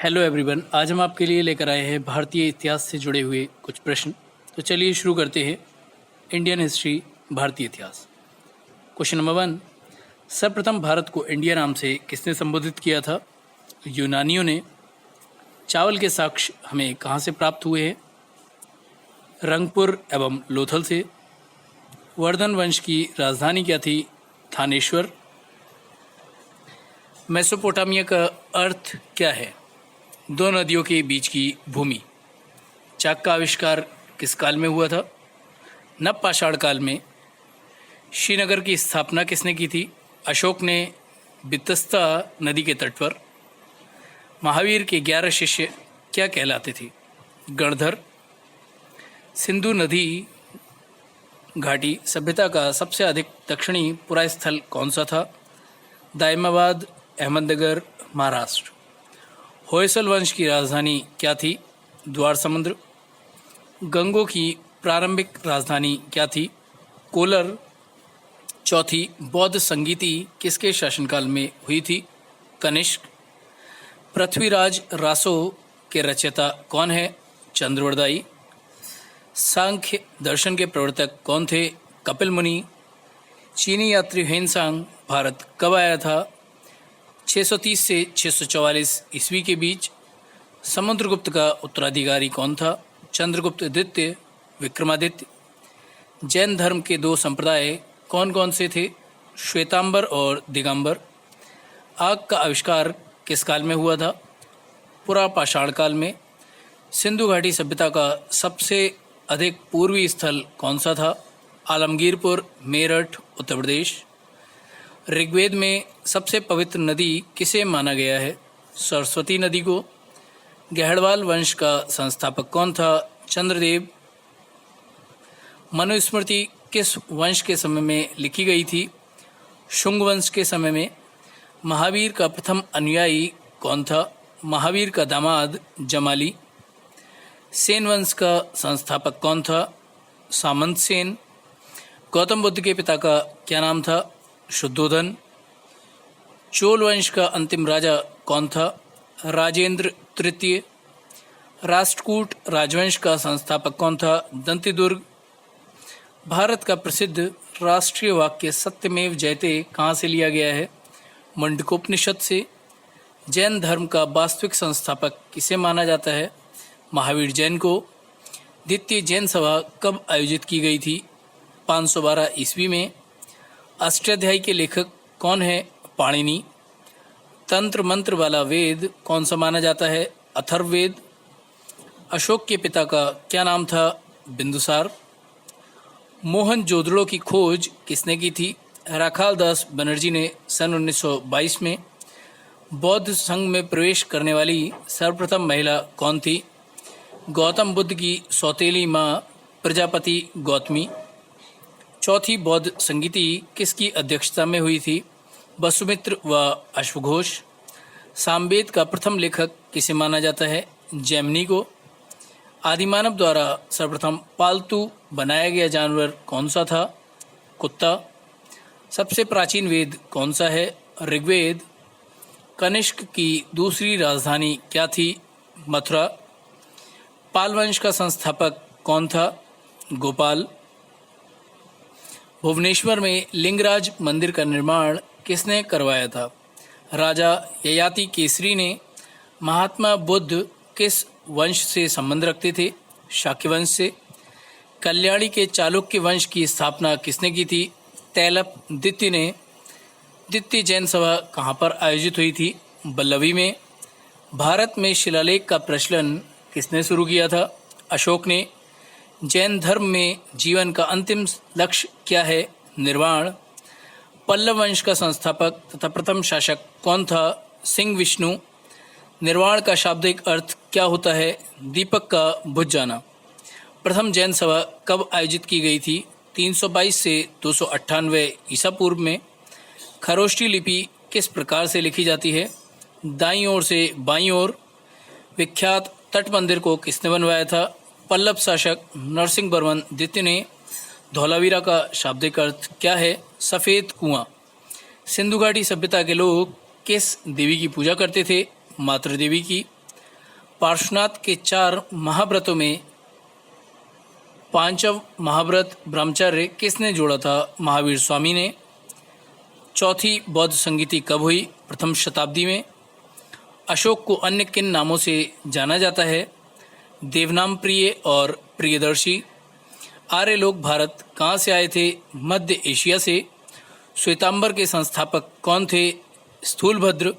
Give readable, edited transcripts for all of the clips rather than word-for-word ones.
Hello everyone, आज हम आपके लिए लेकर आए हैं भारतीय इतिहास से जुड़े हुए कुछ प्रश्न। तो चलिए शुरू करते हैं। इंडियन हिस्ट्री, भारतीय इतिहास। क्वेश्चन नंबर 1, सर्वप्रथम भारत को इंडिया नाम से किसने संबोधित किया था? यूनानियों ने। चावल के साक्ष्य हमें कहाँ से प्राप्त हुए हैं? रंगपुर एवं लोथल से। वर्धन वंश की राजधानी क्या थी? थानेश्वर। मेसोपोटामिया का अर्थ क्या है? दो नदियों के बीच की भूमि। चाक का आविष्कार किस काल में हुआ था? नवपाषाण काल में। श्रीनगर की स्थापना किसने की थी? अशोक ने। बितस्ता नदी के तट पर। महावीर के 11 शिष्य क्या कहलाते थे? गणधर। सिंधु नदी घाटी सभ्यता का सबसे अधिक दक्षिणी पुरा स्थल कौन सा था? दायमाबाद, अहमदनगर, महाराष्ट्र। होयसल वंश की राजधानी क्या थी? द्वार समुद्र। गंगों की प्रारंभिक राजधानी क्या थी? कोलर। चौथी, बौद्ध संगीति किसके शासनकाल में हुई थी? कनिष्क। पृथ्वीराज रासो के रचयिता कौन है? चंद्रवरदाई। सांख्य दर्शन के प्रवर्तक कौन थे? कपिल मुनि। चीनी यात्री ह्वेनसांग भारत कब आया था? 630 से 644 ईस्वी के बीच। समुद्रगुप्त का उत्तराधिकारी कौन था? चंद्रगुप्त द्वितीय, विक्रमादित्य। जैन धर्म के दो संप्रदाय कौन कौन से थे? श्वेतांबर और दिगंबर। आग का आविष्कार किस काल में हुआ था? पुरापाषाण काल में। सिंधु घाटी सभ्यता का सबसे अधिक पूर्वी स्थल कौन सा था? आलमगीरपुर, मेरठ, उत्तर प्रदेश। ऋग्वेद में सबसे पवित्र नदी किसे माना गया है? सरस्वती नदी को। गहड़वाल वंश का संस्थापक कौन था? चंद्रदेव। मनुस्मृति किस वंश के समय में लिखी गई थी? शुंग वंश के समय में। महावीर का प्रथम अनुयायी कौन था? महावीर का दामाद जमाली। सेन वंश का संस्थापक कौन था? सामंत सेन। गौतम बुद्ध के पिता का क्या नाम था? शुद्धोधन। चोल वंश का अंतिम राजा कौन था? राजेंद्र तृतीय। राष्ट्रकूट राजवंश का संस्थापक कौन था? दंतिदुर्ग। भारत का प्रसिद्ध राष्ट्रीय वाक्य सत्यमेव जयते कहाँ से लिया गया है? मुंडकोपनिषद से। जैन धर्म का वास्तविक संस्थापक किसे माना जाता है? महावीर जैन को। द्वितीय जैन सभा कब आयोजित की गई थी? 512 ईस्वी में। अष्टाध्यायी के लेखक कौन है? पाणिनि। तंत्र मंत्र वाला वेद कौन सा माना जाता है? अथर्ववेद। अशोक के पिता का क्या नाम था? बिंदुसार। मोहनजोदड़ो की खोज किसने की थी? राखाल दास बनर्जी ने सन 1922 में। बौद्ध संघ में प्रवेश करने वाली सर्वप्रथम महिला कौन थी? गौतम बुद्ध की सौतेली माँ प्रजापति गौतमी। चौथी बौद्ध संगीति किसकी अध्यक्षता में हुई थी? वसुमित्र व अश्वघोष। सामवेद का प्रथम लेखक किसे माना जाता है? जैमिनी को। आदिमानव द्वारा सर्वप्रथम पालतू बनाया गया जानवर कौन सा था? कुत्ता। सबसे प्राचीन वेद कौन सा है? ऋग्वेद। कनिष्क की दूसरी राजधानी क्या थी? मथुरा। पाल वंश का संस्थापक कौन था? गोपाल। भुवनेश्वर में लिंगराज मंदिर का निर्माण किसने करवाया था? राजा ययाति केसरी ने। महात्मा बुद्ध किस वंश से संबंध रखते थे? शाक्य वंश से। कल्याणी के चालुक्य वंश की स्थापना किसने की थी? तैलप द्वितीय ने। द्वितीय जैन सभा कहाँ पर आयोजित हुई थी? बल्लवी में। भारत में शिलालेख का प्रचलन किसने शुरू किया था? अशोक ने। जैन धर्म में जीवन का अंतिम लक्ष्य क्या है? निर्वाण। पल्लव वंश का संस्थापक तथा प्रथम शासक कौन था? सिंह विष्णु। निर्वाण का शाब्दिक अर्थ क्या होता है? दीपक का बुझ जाना। प्रथम जैन सभा कब आयोजित की गई थी? 322 से 298 ईसा पूर्व में। खरोष्ठी लिपि किस प्रकार से लिखी जाती है? दाईं ओर से बाईं ओर। विख्यात तट मंदिर को किसने बनवाया था? पल्लव शासक नरसिंह वर्मन द्वितीय ने। धौलावीरा का शाब्दिक अर्थ क्या है? सफ़ेद कुआं। सिंधु घाटी सभ्यता के लोग किस देवी की पूजा करते थे? मातृ देवी की। पार्श्वनाथ के 4 महाव्रतों में पांचव महाव्रत ब्रह्मचर्य किसने जोड़ा था? महावीर स्वामी ने। चौथी बौद्ध संगीति कब हुई? प्रथम शताब्दी में। अशोक को अन्य किन नामों से जाना जाता है? देवनाम प्रिय और प्रियदर्शी। आर्य लोग भारत कहाँ से आए थे? मध्य एशिया से। श्वेतांबर के संस्थापक कौन थे? स्थूलभद्र।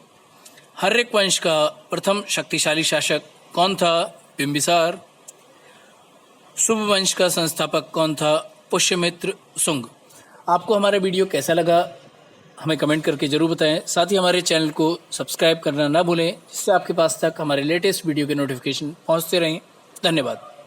हर्यक वंश का प्रथम शक्तिशाली शासक कौन था? बिंबिसार। शुभ वंश का संस्थापक कौन था? पुष्यमित्र शुंग। आपको हमारा वीडियो कैसा लगा हमें कमेंट करके जरूर बताएं। साथ ही हमारे चैनल को सब्सक्राइब करना ना भूलें, जिससे आपके पास तक हमारे लेटेस्ट वीडियो के नोटिफिकेशन पहुंचते रहें। धन्यवाद।